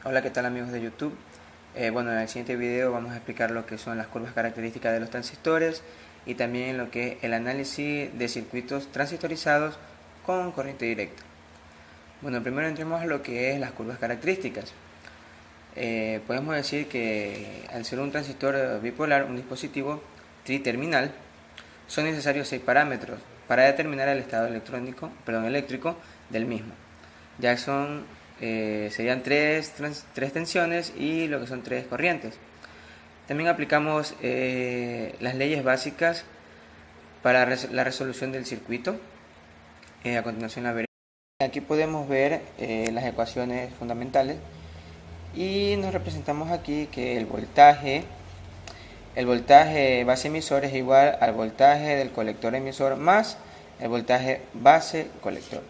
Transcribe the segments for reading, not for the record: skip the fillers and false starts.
Hola, ¿qué tal amigos de YouTube? Bueno, en el siguiente video vamos a explicar lo que son las curvas características de los transistores y también lo que es el análisis de circuitos transistorizados con corriente directa. Bueno, primero entremos a lo que es las curvas características. Podemos decir que al ser un transistor bipolar, un dispositivo triterminal, son necesarios 6 parámetros para determinar el estado eléctrico del mismo. Ya serían tres tensiones y lo que son 3 corrientes. También aplicamos las leyes básicas para la resolución del circuito. A continuación la veremos. Aquí podemos ver las ecuaciones fundamentales y nos representamos aquí que el voltaje base emisor es igual al voltaje del colector emisor más el voltaje base colector.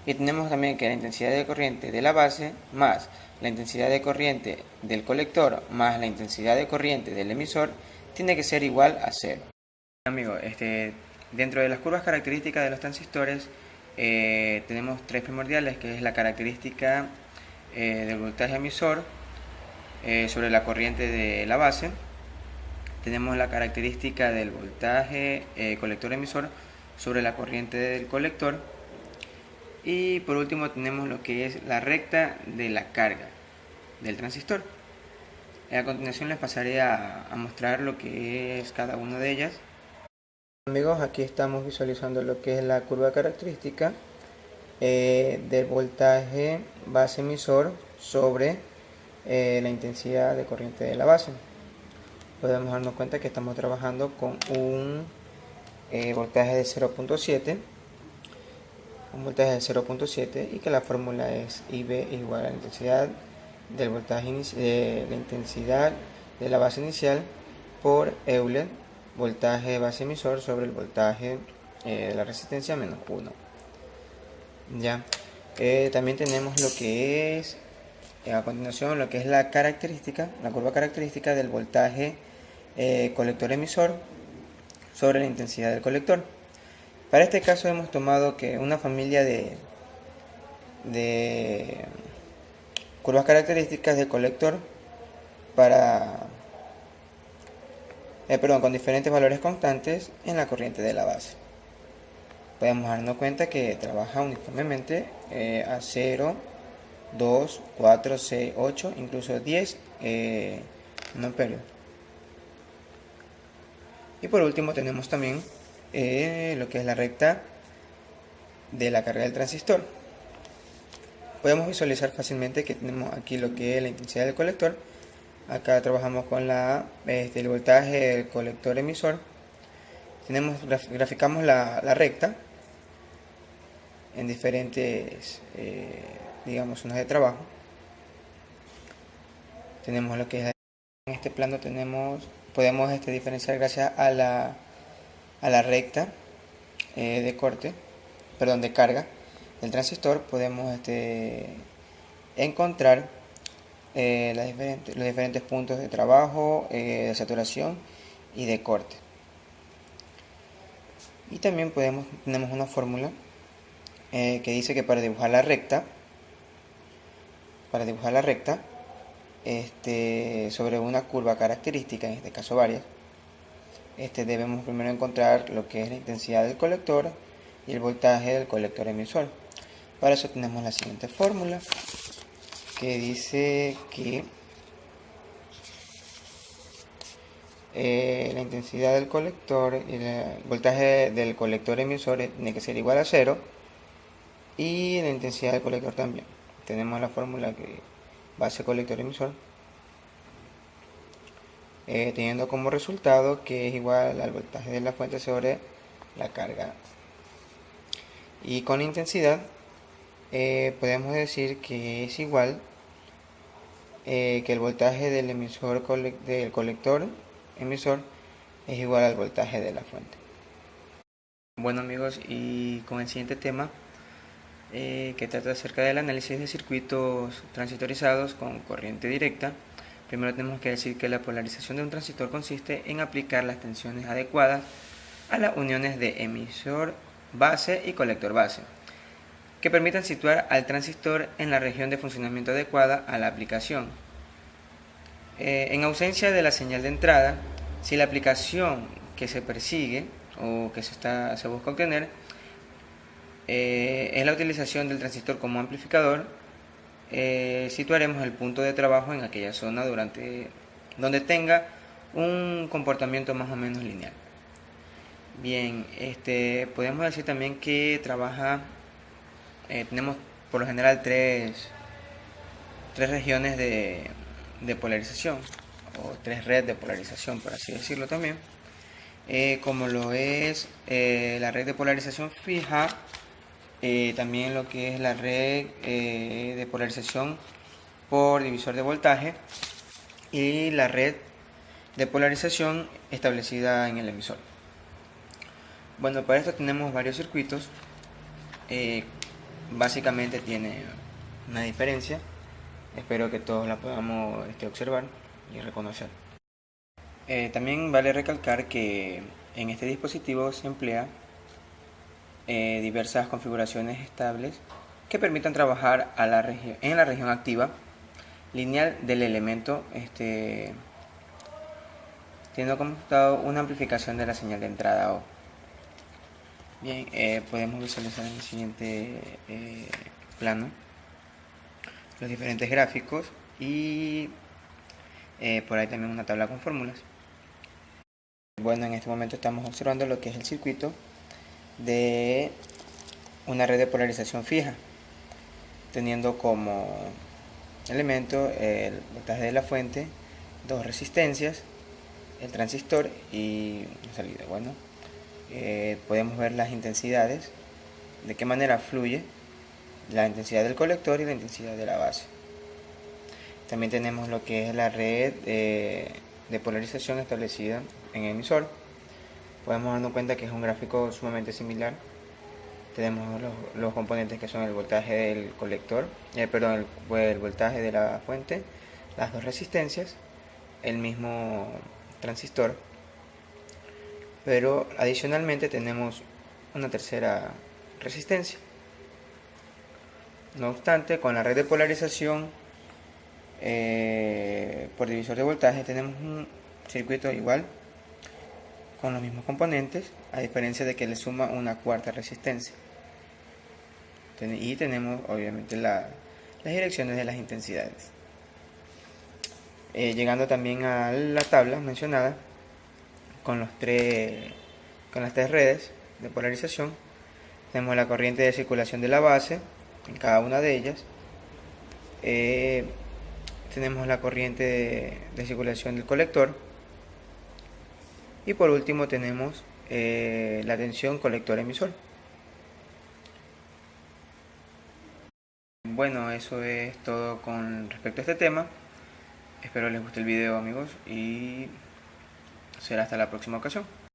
Y tenemos también que la intensidad de corriente de la base más la intensidad de corriente del colector más la intensidad de corriente del emisor tiene que ser igual a 0. Amigo, dentro de las curvas características de los transistores tenemos 3 primordiales, que es la característica del voltaje emisor sobre la corriente de la base. Tenemos la característica del voltaje colector emisor sobre la corriente del colector. Y por último tenemos lo que es la recta de la carga del transistor. A continuación les pasaré a mostrar lo que es cada una de ellas. Amigos, aquí estamos visualizando lo que es la curva característica del voltaje base emisor sobre la intensidad de corriente de la base. Podemos darnos cuenta que estamos trabajando con un voltaje de 0.7, y que la fórmula es IB igual a la intensidad del voltaje la intensidad de la base inicial por Euler, voltaje base emisor sobre el voltaje de la resistencia menos 1. Ya. También tenemos lo que es a continuación lo que es la curva característica del voltaje colector emisor sobre la intensidad del colector. Para este caso hemos tomado que una familia de curvas características del colector con diferentes valores constantes en la corriente de la base. Podemos darnos cuenta que trabaja uniformemente a 0, 2, 4, 6, 8, incluso 10 amperios. Y por último tenemos también lo que es la recta de la carga del transistor. Podemos visualizar fácilmente que tenemos aquí lo que es la intensidad del colector. Acá trabajamos con el voltaje del colector emisor. Graficamos la recta en diferentes zonas de trabajo. Tenemos lo que es en este plano podemos diferenciar gracias a la recta de carga del transistor. Podemos encontrar los diferentes puntos de trabajo, de saturación y de corte. Y también tenemos una fórmula que dice que para dibujar la recta sobre una curva característica, en este caso varias, debemos primero encontrar lo que es la intensidad del colector y el voltaje del colector emisor. Para eso tenemos la siguiente fórmula, que dice que la intensidad del colector y el voltaje del colector emisor tiene que ser igual a 0, y la intensidad del colector también. Tenemos la fórmula que base colector emisor, teniendo como resultado que es igual al voltaje de la fuente sobre la carga. Y con la intensidad podemos decir que es igual que el voltaje del colector emisor es igual al voltaje de la fuente. Bueno amigos, y con el siguiente tema que trata acerca del análisis de circuitos transistorizados con corriente directa. Primero tenemos que decir que la polarización de un transistor consiste en aplicar las tensiones adecuadas a las uniones de emisor base y colector base. que permitan situar al transistor en la región de funcionamiento adecuada a la aplicación. En ausencia de la señal de entrada, si la aplicación que se persigue o que se busca obtener es la utilización del transistor como amplificador, situaremos el punto de trabajo en aquella zona donde tenga un comportamiento más o menos lineal. Bien, podemos decir también que tenemos por lo general tres regiones de polarización, o tres redes de polarización, por así decirlo también, como lo es la red de polarización fija, también lo que es la red de polarización por divisor de voltaje y la red de polarización establecida en el emisor. Bueno, para esto tenemos varios circuitos. Básicamente tiene una diferencia. Espero que todos la podamos observar y reconocer. También vale recalcar que en este dispositivo se emplea diversas configuraciones estables que permitan trabajar en la región activa lineal del elemento, teniendo como resultado una amplificación de la señal de entrada O. Bien, podemos visualizar en el siguiente plano los diferentes gráficos y por ahí también una tabla con fórmulas. Bueno, en este momento estamos observando lo que es el circuito de una red de polarización fija, teniendo como elemento el voltaje de la fuente, dos resistencias, el transistor y una salida. Bueno, podemos ver las intensidades, de qué manera fluye la intensidad del colector y la intensidad de la base. También tenemos lo que es la red de polarización establecida en el emisor. Podemos darnos cuenta que es un gráfico sumamente similar. Tenemos los componentes que son el voltaje del colector, el voltaje de la fuente, las dos resistencias, el mismo transistor, pero adicionalmente tenemos una tercera resistencia. No obstante, con la red de polarización por divisor de voltaje tenemos un circuito igual con los mismos componentes, a diferencia de que le suma una cuarta resistencia. Y tenemos obviamente las direcciones de las intensidades. Llegando también a la tabla mencionada con las tres redes de polarización, tenemos la corriente de circulación de la base en cada una de ellas. Tenemos la corriente de circulación del colector y por último tenemos la tensión colector-emisor. Bueno, eso es todo con respecto a este tema. Espero les guste el video, amigos, y será hasta la próxima ocasión.